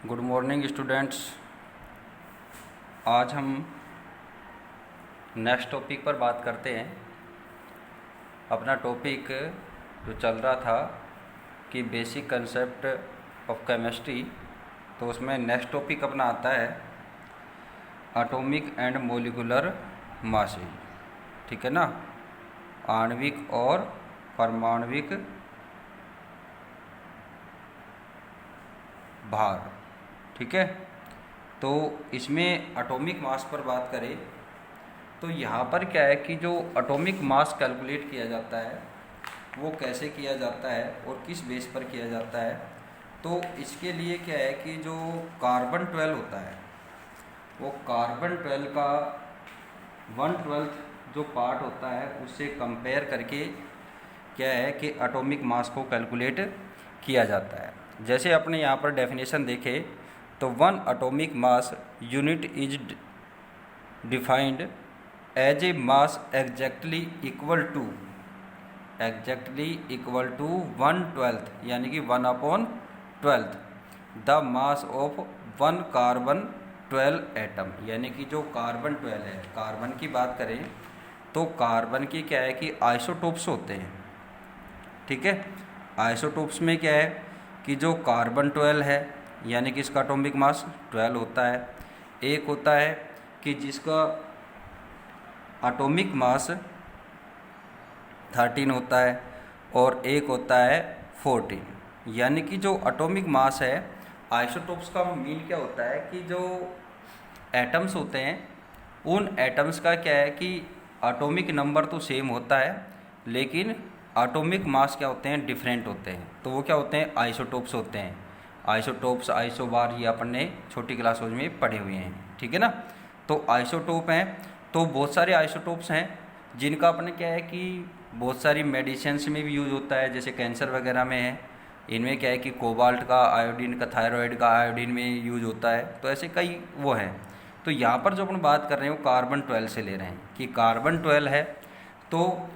Good morning students. आज हम next topic पर बात करते हैं। अपना टॉपिक जो चल रहा था कि बेसिक कंसेप्ट ऑफ केमिस्ट्री, तो उसमें नेक्स्ट टॉपिक अपना आता है एटॉमिक एंड मॉलिक्यूलर मासेज। ठीक है ना, आणविक और परमाणविक भार। ठीक है, तो इसमें एटॉमिक मास पर बात करें तो यहाँ पर क्या है कि जो एटॉमिक मास कैलकुलेट किया जाता है वो कैसे किया जाता है और किस बेस पर किया जाता है। तो इसके लिए क्या है कि जो कार्बन 12 होता है वो कार्बन 12 का 1/12 जो पार्ट होता है उससे कंपेयर करके क्या है कि एटॉमिक मास को कैलकुलेट किया जाता है। जैसे अपने यहाँ पर डेफिनेशन देखें तो 1 atomic mass unit is defined as a mass exactly equal to 1/12 यानी कि 1/12 the mass of 1 carbon 12 atom. यानी कि जो कार्बन 12 है, कार्बन की बात करें तो कार्बन की क्या है कि आइसोटोप्स होते हैं। ठीक है, आइसोटोप्स में क्या है कि जो कार्बन 12 है यानी कि इसका एटॉमिक मास 12 होता है। एक होता है कि जिसका एटॉमिक मास 13 होता है और एक होता है 14। यानी कि जो एटॉमिक मास है, आइसोटोप्स का मीन क्या होता है कि जो एटम्स होते हैं उन एटम्स का क्या है कि एटॉमिक नंबर तो सेम होता है लेकिन एटॉमिक मास क्या होते हैं, डिफरेंट होते हैं। तो वो क्या होते हैं, आइसोटोप्स होते हैं। आइसोटोप्स, आइसोबार ये अपन ने छोटी क्लासों में पढ़े हुए हैं। ठीक है ना, तो आइसोटोप हैं तो बहुत सारे आइसोटोप्स हैं जिनका अपने क्या है कि बहुत सारी मेडिसिन्स में भी यूज़ होता है। जैसे कैंसर वगैरह में है, इनमें क्या है कि कोबाल्ट का, आयोडीन का, थायराइड का आयोडीन में यूज़ होता है। तो ऐसे कई वो हैं। तो यहाँ पर जो अपन बात कर रहे हैं वो कार्बन 12 से ले रहे हैं कि कार्बन 12 है तो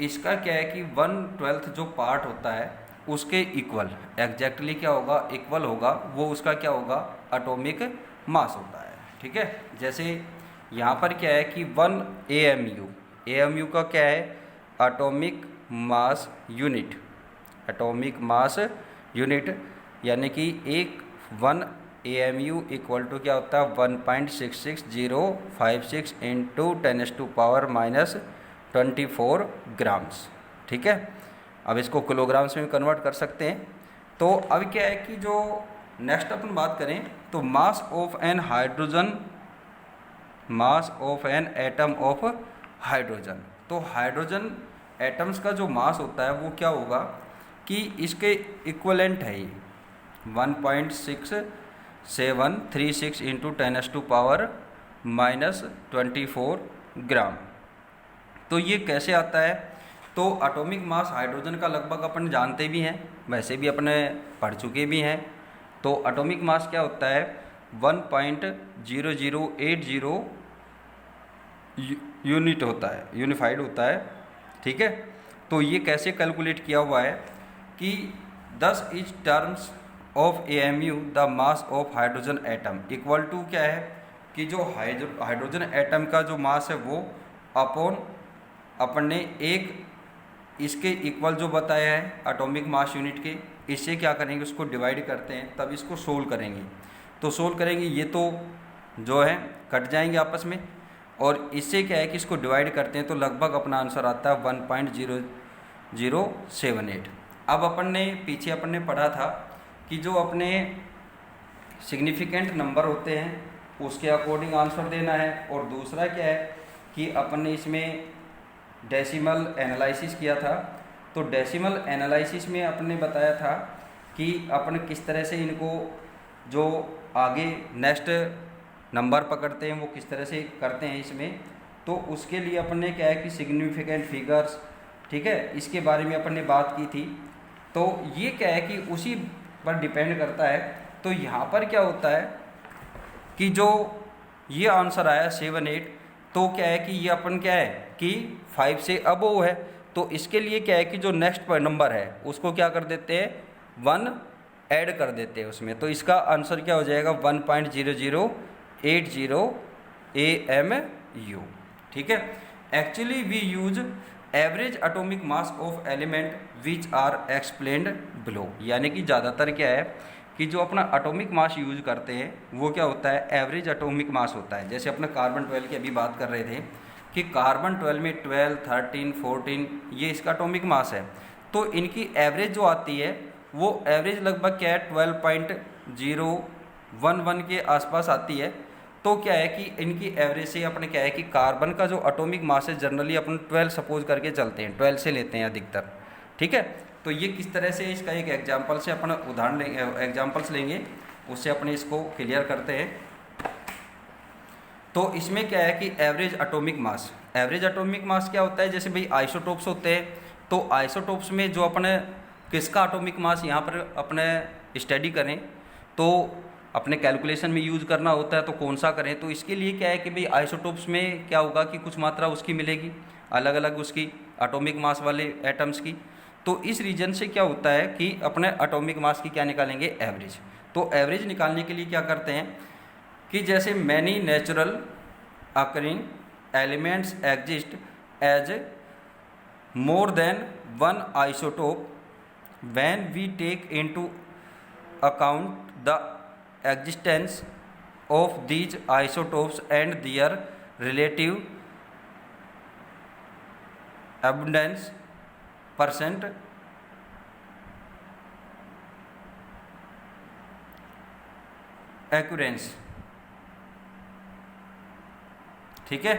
इसका क्या है कि 1/12 जो पार्ट होता है उसके इक्वल एग्जैक्टली क्या होगा, इक्वल होगा, वो उसका क्या होगा, एटॉमिक मास होता है। ठीक है, जैसे यहाँ पर क्या है कि 1 AMU का क्या है, atomic mass unit. Atomic mass unit यानी कि 1 AMU इक्वल टू क्या होता है 1.66056 इंटू 10⁻⁻24 ग्राम्स। ठीक है, अब इसको किलोग्राम्स में कन्वर्ट कर सकते हैं। तो अब क्या है कि जो नेक्स्ट अपन बात करें तो mass of an atom of hydrogen. तो हाइड्रोजन एटम्स का जो मास होता है वो क्या होगा कि इसके इक्वलेंट है ये 1.6736 इंटू 10⁻⁻24 ग्राम। तो ये कैसे आता है, तो एटॉमिक मास हाइड्रोजन का लगभग अपन जानते भी हैं, वैसे भी अपने पढ़ चुके भी हैं। तो एटॉमिक मास क्या होता है 1.0080 यूनिट होता है, यूनिफाइड होता है। ठीक है, तो ये कैसे कैलकुलेट किया हुआ है कि 10 is terms of AMU the mass of hydrogen atom equal to क्या है कि जो हाइड्रोजन एटम का जो मास है वो अपॉन अपन ने एक इसके इक्वल जो बताया है एटॉमिक मास यूनिट के, इससे क्या करेंगे उसको डिवाइड करते हैं, तब इसको सोल्व करेंगे। तो सोल्व करेंगे ये तो जो है कट जाएंगे आपस में, और इससे क्या है कि इसको डिवाइड करते हैं तो लगभग अपना आंसर आता है 1.0078। अब अपन ने पीछे अपन ने पढ़ा था कि जो अपने सिग्निफिकेंट नंबर होते हैं उसके अकॉर्डिंग आंसर देना है, और दूसरा क्या है कि अपन ने इसमें डेसिमल एनालिसिस किया था। तो डेसिमल एनालिसिस में अपन ने बताया था कि अपन किस तरह से इनको जो आगे नेक्स्ट नंबर पकड़ते हैं वो किस तरह से करते हैं इसमें। तो उसके लिए अपन ने क्या है कि सिग्निफिकेंट फिगर्स, ठीक है, इसके बारे में अपन ने बात की थी। तो ये क्या है कि उसी पर डिपेंड करता है। तो यहाँ पर क्या होता है कि जो ये आंसर आया 78, तो क्या है कि ये अपन क्या है कि 5 से अबोव है। तो इसके लिए क्या है कि जो नेक्स्ट नंबर है उसको क्या कर देते हैं 1 ऐड कर देते हैं उसमें, तो इसका आंसर क्या हो जाएगा 1.0080 AMU। ठीक है। Actually we use average atomic mass of element which are explained below, यानी कि ज़्यादातर क्या है कि जो अपना एटॉमिक मास यूज करते हैं वो क्या होता है, एवरेज एटॉमिक मास होता है। जैसे अपना कार्बन 12 की अभी बात कर रहे थे कि कार्बन 12 में 12, 13, 14 ये इसका एटॉमिक मास है, तो इनकी एवरेज जो आती है वो एवरेज लगभग क्या है 12.011 के आसपास आती है। तो क्या है कि इनकी एवरेज से अपने क्या है कि कार्बन का जो एटॉमिक मास है जनरली अपन 12 सपोज करके चलते हैं, 12 से लेते हैं अधिकतर। ठीक है। तो ये किस तरह से, इसका एक एग्जाम्पल से अपन उदाहरण लेंगे, एग्जाम्पल्स लेंगे, उससे अपने इसको क्लियर करते हैं। तो इसमें क्या है कि एवरेज एटॉमिक मास, एवरेज एटॉमिक मास क्या होता है, जैसे भाई आइसोटोप्स होते हैं, तो आइसोटोप्स में जो अपने किसका एटॉमिक मास यहाँ पर अपने स्टडी करें तो अपने कैलकुलेशन में यूज़ करना होता है, तो कौन सा करें, तो इसके लिए क्या है कि भाई आइसोटोप्स में क्या होगा कि कुछ मात्रा उसकी मिलेगी अलग अलग उसकी एटॉमिक मास वाले एटम्स की। तो इस रीजन से क्या होता है कि अपने एटॉमिक मास की क्या निकालेंगे, एवरेज। तो एवरेज निकालने के लिए क्या करते हैं कि जैसे many natural occurring elements exist as more than one isotope when we take into account the existence of these isotopes and their relative abundance percent occurrence। ठीक है।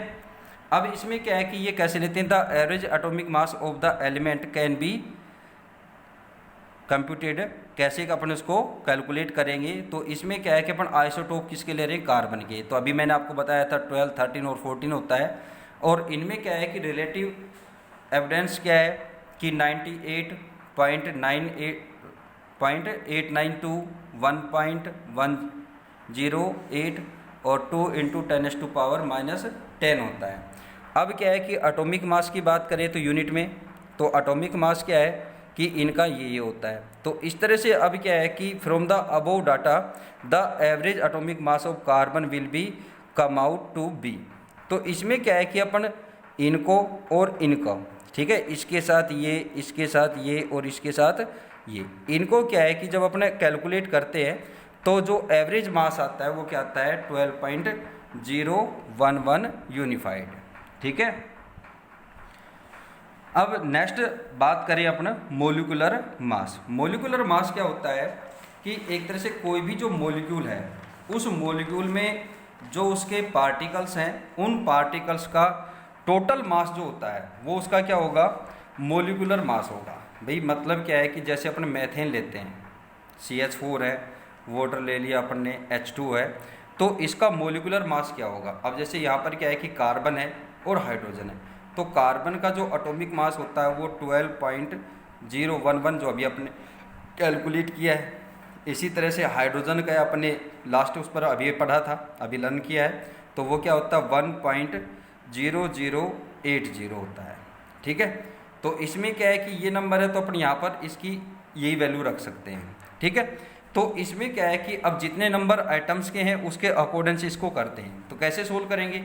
अब इसमें क्या है कि ये कैसे लेते हैं, the average atomic mass of the element can be computed, कैसे अपन उसको कैलकुलेट करेंगे। तो इसमें क्या है कि अपन आइसोटोप किसके ले रहे हैं, कार्बन के। तो अभी मैंने आपको बताया था 12, 13 और 14 होता है, और इनमें क्या है कि रिलेटिव एविडेंस क्या है कि 98.892 1.108 और 2 × 10⁻⁻10 होता है। अब क्या है कि एटॉमिक मास की बात करें तो यूनिट में, तो एटॉमिक मास क्या है कि इनका ये होता है। तो इस तरह से अब क्या है कि from the above data the average atomic mass of carbon will be come out to be. तो इसमें क्या है कि अपन इनको और इनको, ठीक है, इसके साथ ये, इसके साथ ये और इसके साथ ये, इनको क्या है कि जब अपने कैलकुलेट करते हैं तो जो एवरेज मास आता है वो क्या आता है 12.011 यूनिफाइड। ठीक है। अब नेक्स्ट बात करें अपना मोलिकुलर मास। मोलिकुलर मास क्या होता है कि एक तरह से कोई भी जो मोलिक्यूल है उस मोलिक्यूल में जो उसके पार्टिकल्स हैं उन पार्टिकल्स का टोटल मास जो होता है वो उसका क्या होगा, मोलिकुलर मास होगा। भाई मतलब क्या है कि जैसे अपन मैथेन लेते हैं, CH4 है, वाटर ले लिया अपन ने, H2 है, तो इसका मोलिकुलर मास क्या होगा। अब जैसे यहाँ पर क्या है कि कार्बन है और हाइड्रोजन है, तो कार्बन का जो एटॉमिक मास होता है वो 12.011 जो अभी अपने कैलकुलेट किया है। इसी तरह से हाइड्रोजन का अपने लास्ट उस पर अभी पढ़ा था, अभी लर्न किया है, तो वो क्या होता है 1.0080 होता है। ठीक है। तो इसमें क्या है कि ये नंबर है तो अपन यहाँ पर इसकी यही वैल्यू रख सकते हैं। ठीक है। तो इसमें क्या है कि अब जितने नंबर आइटम्स के हैं उसके अकॉर्डिंग से इसको करते हैं। तो कैसे सोल्व करेंगे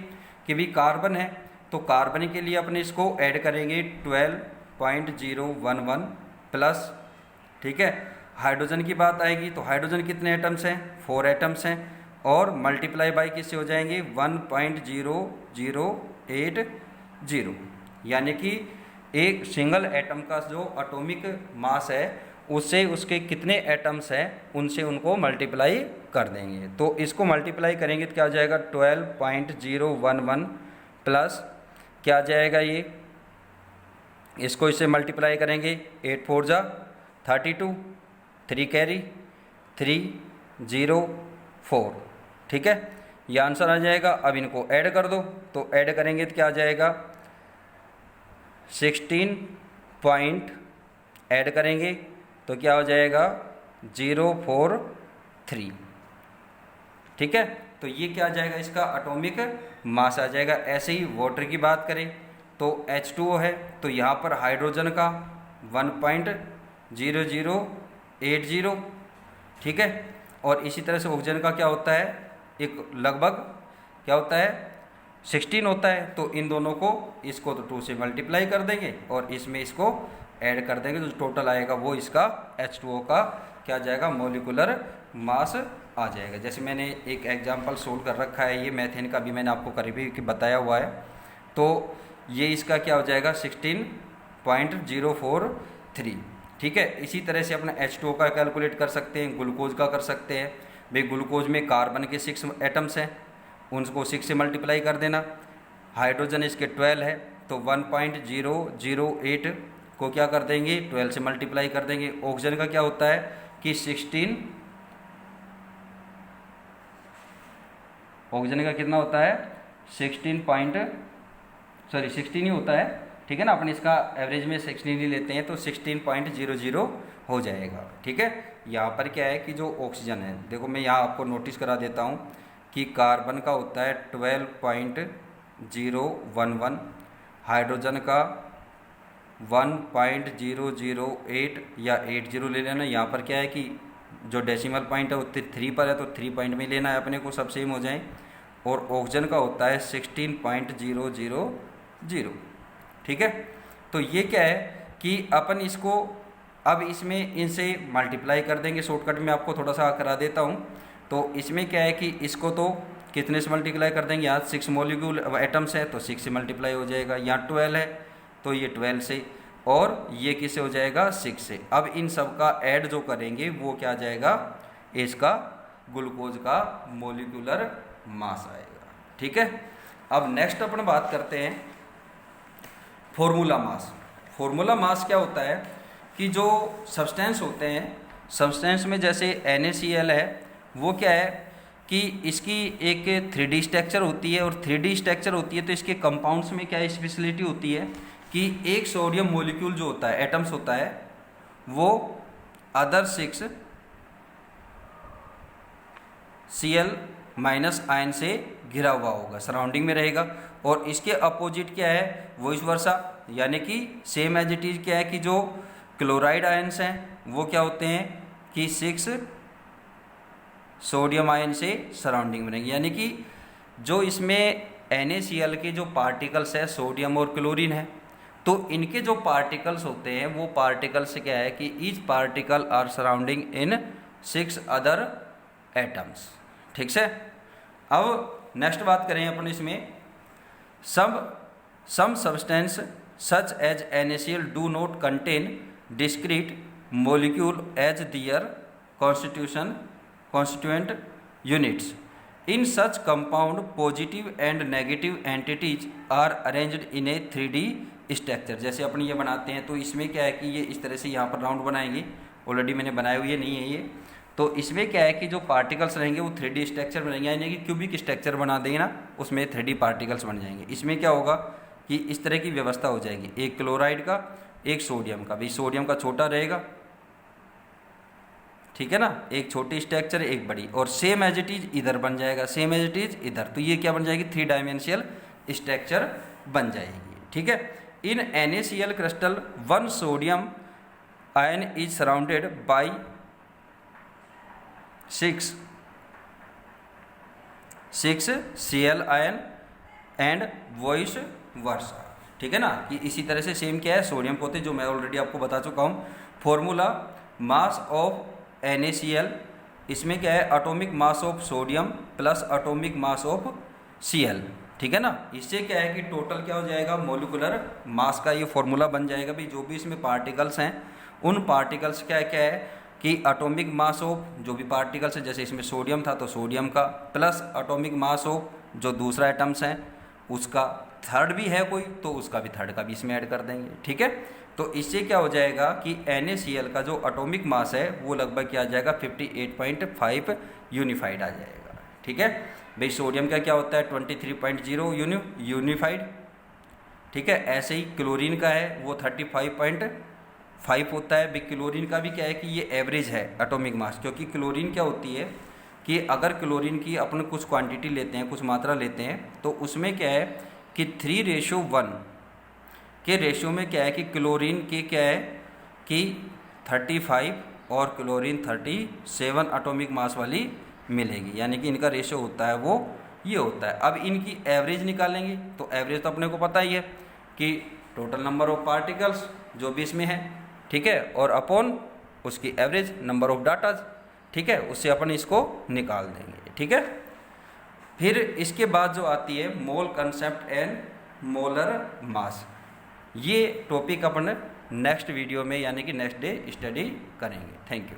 कि भाई कार्बन है तो कार्बन के लिए अपने इसको ऐड करेंगे 12.011 प्लस, ठीक है। हाइड्रोजन की बात आएगी तो हाइड्रोजन कितने एटम्स हैं, 4 एटम्स हैं, और मल्टीप्लाई बाई किससे हो जाएंगे 1.0080, यानी कि एक सिंगल एटम का जो एटॉमिक मास है उससे उसके कितने एटम्स हैं उनसे उनको मल्टीप्लाई कर देंगे। तो इसको मल्टीप्लाई करेंगे तो क्या हो जाएगा 12.011 प्लस क्या आ जाएगा ये, इसको इससे मल्टीप्लाई करेंगे 8 4 जा 32, 3 कैरी 304, ठीक है, ये आंसर आ जाएगा। अब इनको ऐड कर दो, तो ऐड करेंगे तो क्या आ जाएगा 16 पॉइंट, ऐड करेंगे तो क्या हो जाएगा 043, ठीक है। तो ये क्या आ जाएगा, इसका एटॉमिक मास आ जाएगा। ऐसे ही वाटर की बात करें तो H2O है, तो यहाँ पर हाइड्रोजन का 1.0080 ठीक है। और इसी तरह से ऑक्सीजन का क्या होता है, एक लगभग क्या होता है 16 होता है। तो इन दोनों को, इसको तो 2 से मल्टीप्लाई कर देंगे और इसमें इसको ऐड कर देंगे, तो जो टोटल आएगा वो इसका H2O का क्या जाएगा, मोलिकुलर मास आ जाएगा। जैसे मैंने एक एग्जांपल सोल्व कर रखा है, ये मैथेन का भी मैंने आपको करीबी बताया हुआ है। तो ये इसका क्या हो जाएगा 16.043, ठीक है। इसी तरह से अपना H2O का कैलकुलेट कर सकते हैं, ग्लूकोज का कर सकते हैं। भाई ग्लूकोज में कार्बन के 6 एटम्स हैं, उनको 6 से मल्टीप्लाई कर देना। हाइड्रोजन इसके 12 है, तो 1.008 को क्या कर देंगे 12 से मल्टीप्लाई कर देंगे। ऑक्सीजन का क्या होता है कि 16, ऑक्सीजन का कितना होता है 16 ही होता है, ठीक है ना। अपन इसका एवरेज में 16 ही लेते हैं, तो 16.00 हो जाएगा, ठीक है। यहाँ पर क्या है कि जो ऑक्सीजन है, देखो मैं यहाँ आपको नोटिस करा देता हूँ कि कार्बन का होता है 12.011, हाइड्रोजन का 1.008 या 80 ले लेना। यहाँ पर क्या है कि जो डेसिमल पॉइंट है वो 3 पर है, तो 3 पॉइंट में लेना है अपने को, सब सेम हो जाए। और ऑक्सीजन का होता है 16.000, ठीक है। तो ये क्या है कि अपन इसको अब इसमें इनसे मल्टीप्लाई कर देंगे। शॉर्टकट में आपको थोड़ा सा करा देता हूँ। तो इसमें क्या है कि इसको तो कितने से मल्टीप्लाई कर देंगे, यहाँ 6 मॉलिक्यूल एटम्स है तो 6 से मल्टीप्लाई हो जाएगा। यहाँ 12 है तो ये 12 से, और ये किससे हो जाएगा 6 से। अब इन सब का ऐड जो करेंगे वो क्या जाएगा, इसका ग्लूकोज का मोलिकुलर मास आएगा, ठीक है। अब नेक्स्ट अपन बात करते हैं फॉर्मूला मास। फॉर्मूला मास क्या होता है कि जो सब्सटेंस होते हैं, सब्सटेंस में जैसे NaCl है, वो क्या है कि इसकी एक 3D स्ट्रक्चर होती है, और 3D स्ट्रक्चर होती है तो इसके कंपाउंड्स में क्या स्पेशलिटी होती है कि एक सोडियम मॉलिक्यूल जो होता है, एटम्स होता है, वो अदर 6 Cl माइनस आयन से घिरा हुआ होगा, सराउंडिंग में रहेगा। और इसके अपोजिट क्या है, वॉइस वर्सा, यानी कि सेम एज इट इज क्या है कि जो क्लोराइड आयन्स हैं वो क्या होते हैं कि 6 सोडियम आयन से सराउंडिंग में रहेंगे। यानी कि जो इसमें NaCl के जो पार्टिकल्स है, सोडियम और क्लोरीन है, तो इनके जो पार्टिकल्स होते हैं वो पार्टिकल्स क्या है कि each particle are surrounding in 6 other atoms, ठीक से। अब नेक्स्ट बात करें अपन इसमें, some substance such as NaCl do not contain discrete molecule as their constituent units. In such compound, positive and negative entities are arranged in a 3D structure. जैसे अपन ये बनाते हैं तो इसमें क्या है कि ये इस तरह से यहाँ पर राउंड बनाएंगे, ऑलरेडी मैंने बनाए हुए नहीं है ये। तो इसमें क्या है कि जो पार्टिकल्स रहेंगे वो 3D स्ट्रक्चर बनेंगे, यानी कि क्यूबिक स्ट्रक्चर बना देंगे ना, उसमें 3D पार्टिकल्स बन जाएंगे। इसमें क्या होगा कि इस तरह की व्यवस्था हो जाएगी, एक क्लोराइड का एक सोडियम का, भी सोडियम का छोटा रहेगा, ठीक है ना, एक छोटी स्ट्रक्चर एक बड़ी, और सेम एज इट इज इधर बन जाएगा, सेम एज इट इज इधर। तो ये क्या बन जाएगी 3 डायमेंशियल स्ट्रक्चर बन जाएगी, ठीक है। In NaCl crystal 1 sodium ion is surrounded by 6 Cl ion and vice versa, ठीक है ना। कि इसी तरह से सेम क्या है सोडियम को होते, जो मैं ऑलरेडी आपको बता चुका हूँ। फॉर्मूला मास ऑफ NaCl, इसमें क्या है atomic mass of sodium plus atomic mass of Cl, ठीक है ना। इससे क्या है कि टोटल क्या हो जाएगा मोलिकुलर मास का ये फॉर्मूला बन जाएगा। भाई जो भी इसमें पार्टिकल्स हैं उन पार्टिकल्स क्या क्या है कि एटॉमिक मास ऑफ जो भी पार्टिकल्स है, जैसे इसमें सोडियम था तो सोडियम का, प्लस एटॉमिक मास ऑफ जो दूसरा एटम्स हैं उसका, थर्ड भी है कोई तो उसका भी थर्ड का भी इसमें ऐड कर देंगे, ठीक है। तो इससे क्या हो जाएगा कि NaCl का जो एटॉमिक मास है वो लगभग क्या आ जाएगा 58.5 यूनिफाइड आ जाएगा, ठीक है। भाई सोडियम का क्या होता है 23.0 यूनिफाइड, ठीक है। ऐसे ही क्लोरीन का है वो 35.5 होता है। भाई क्लोरीन का भी क्या है कि ये एवरेज है एटॉमिक मास, क्योंकि क्लोरीन क्या होती है कि अगर क्लोरीन की अपन कुछ क्वांटिटी लेते हैं, कुछ मात्रा लेते हैं, तो उसमें क्या है कि 3:1 के रेशियो में क्या है कि क्लोरीन की क्या है कि 35 और क्लोरीन 37 एटॉमिक मास वाली मिलेगी, यानी कि इनका रेशियो होता है वो ये होता है। अब इनकी एवरेज निकालेंगे, तो एवरेज तो अपने को पता ही है कि टोटल नंबर ऑफ पार्टिकल्स जो भी इसमें है, ठीक है, और अपॉन उसकी एवरेज नंबर ऑफ डाटा, ठीक है, उससे अपन इसको निकाल देंगे, ठीक है। फिर इसके बाद जो आती है मोल कंसेप्ट एंड मोलर मास, ये टॉपिक अपन नेक्स्ट वीडियो में यानी कि नेक्स्ट डे स्टडी करेंगे। Thank you.